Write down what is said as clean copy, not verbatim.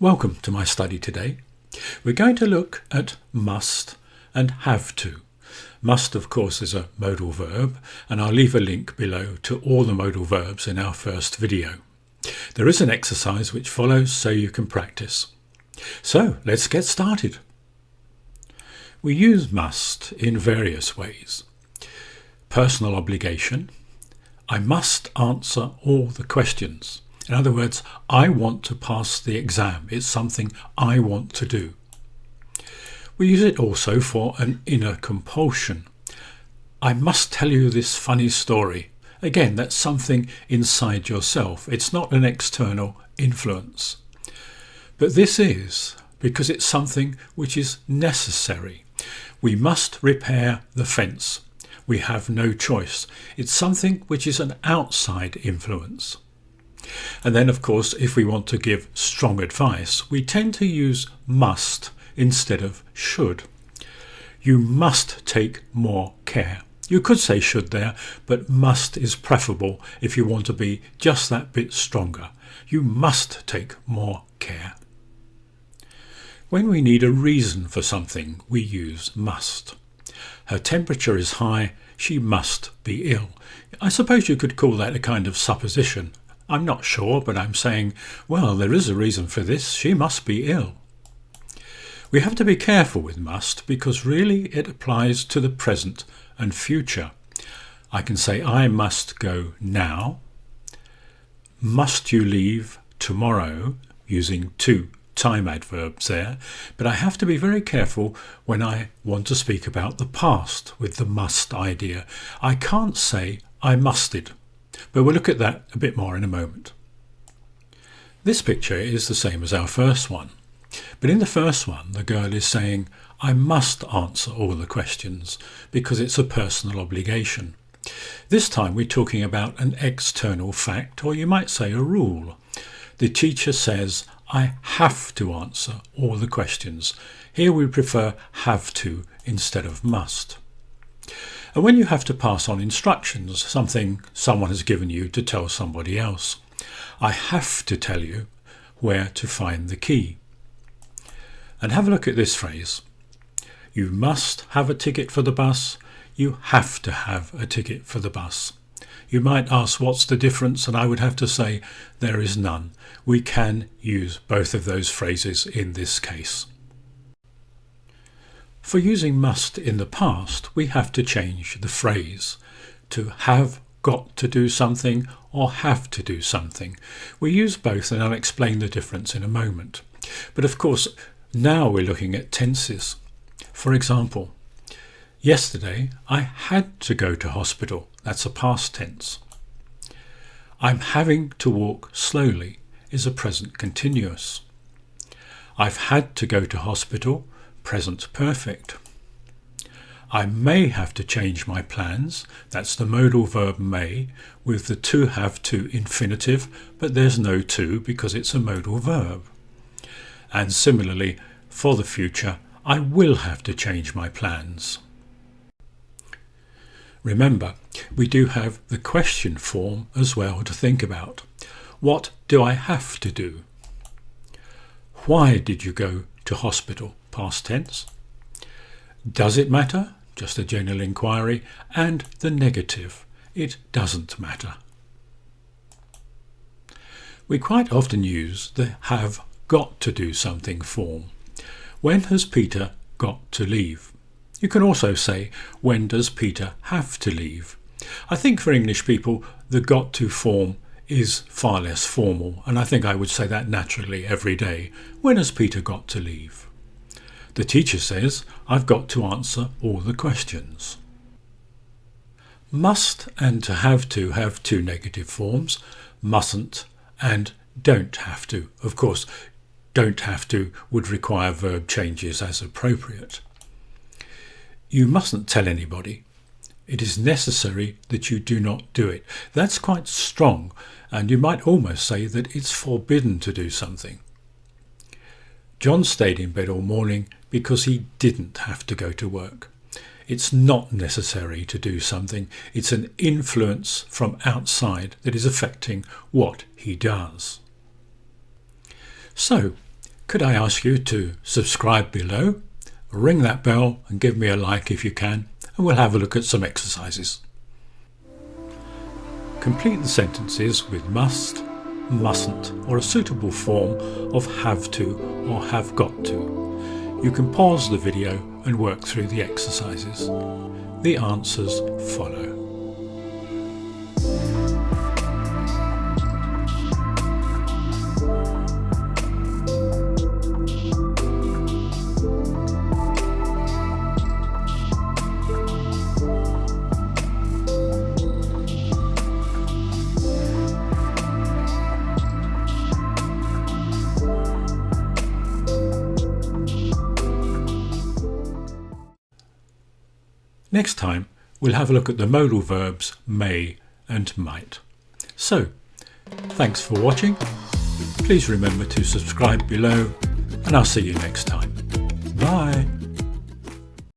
Welcome to my study today. We're going to look at must and have to. Must, of course, is a modal verb, and I'll leave a link below to all the modal verbs in our first video. There is an exercise which follows so you can practice. So let's get started. We use must in various ways. Personal obligation. I must answer all the questions. In other words, I want to pass the exam. It's something I want to do. We use it also for an inner compulsion. I must tell you this funny story. Again, that's something inside yourself. It's not an external influence. But this is because it's something which is necessary. We must repair the fence. We have no choice. It's something which is an outside influence. And then, of course, if we want to give strong advice, we tend to use must instead of should. You must take more care. You could say should there, but must is preferable if you want to be just that bit stronger. You must take more care. When we need a reason for something, we use must. Her temperature is high, she must be ill. I suppose you could call that a kind of supposition. I'm not sure, but I'm saying, well, there is a reason for this. She must be ill. We have to be careful with must because really it applies to the present and future. I can say, I must go now. Must you leave tomorrow? Using two time adverbs there. But I have to be very careful when I want to speak about the past with the must idea. I can't say I musted. But we'll look at that a bit more in a moment. This picture is the same as our first one. But in the first one, the girl is saying, I must answer all the questions because it's a personal obligation. This time we're talking about an external fact, or you might say a rule. The teacher says, I have to answer all the questions. Here we prefer have to instead of must. And when you have to pass on instructions, something someone has given you to tell somebody else, I have to tell you where to find the key. And have a look at this phrase. You must have a ticket for the bus. You have to have a ticket for the bus. You might ask what's the difference, and I would have to say there is none. We can use both of those phrases in this case. For using must in the past, we have to change the phrase to have got to do something or have to do something. We use both, and I'll explain the difference in a moment. But of course, now we're looking at tenses. For example, yesterday I had to go to hospital. That's a past tense. I'm having to walk slowly is a present continuous. I've had to go to hospital, present perfect. I may have to change my plans. That's the modal verb may with the to have to infinitive, but there's no to because it's a modal verb. And similarly, for the future, I will have to change my plans. Remember, we do have the question form as well to think about. What do I have to do? Why did you go to hospital? Past tense. Does it matter? Just a general inquiry. And the negative. It doesn't matter. We quite often use the have got to do something form. When has Peter got to leave? You can also say, when does Peter have to leave? I think for English people, the got to form is far less formal, and I think I would say that naturally every day. When has Peter got to leave? The teacher says, I've got to answer all the questions. Must and to have two negative forms, mustn't and don't have to. Of course, don't have to would require verb changes as appropriate. You mustn't tell anybody. It is necessary that you do not do it. That's quite strong, and you might almost say that it's forbidden to do something. John stayed in bed all morning because he didn't have to go to work. It's not necessary to do something. It's an influence from outside that is affecting what he does. So, Could I ask you to subscribe below, ring that bell and give me a like if you can, and we'll have a look at some exercises. Complete the sentences with must, mustn't, or a suitable form of have to or have got to. You can pause the video and work through the exercises. The answers follow. Next time, we'll have a look at the modal verbs may and might. So, thanks for watching. Please remember to subscribe below, and I'll see you next time. Bye.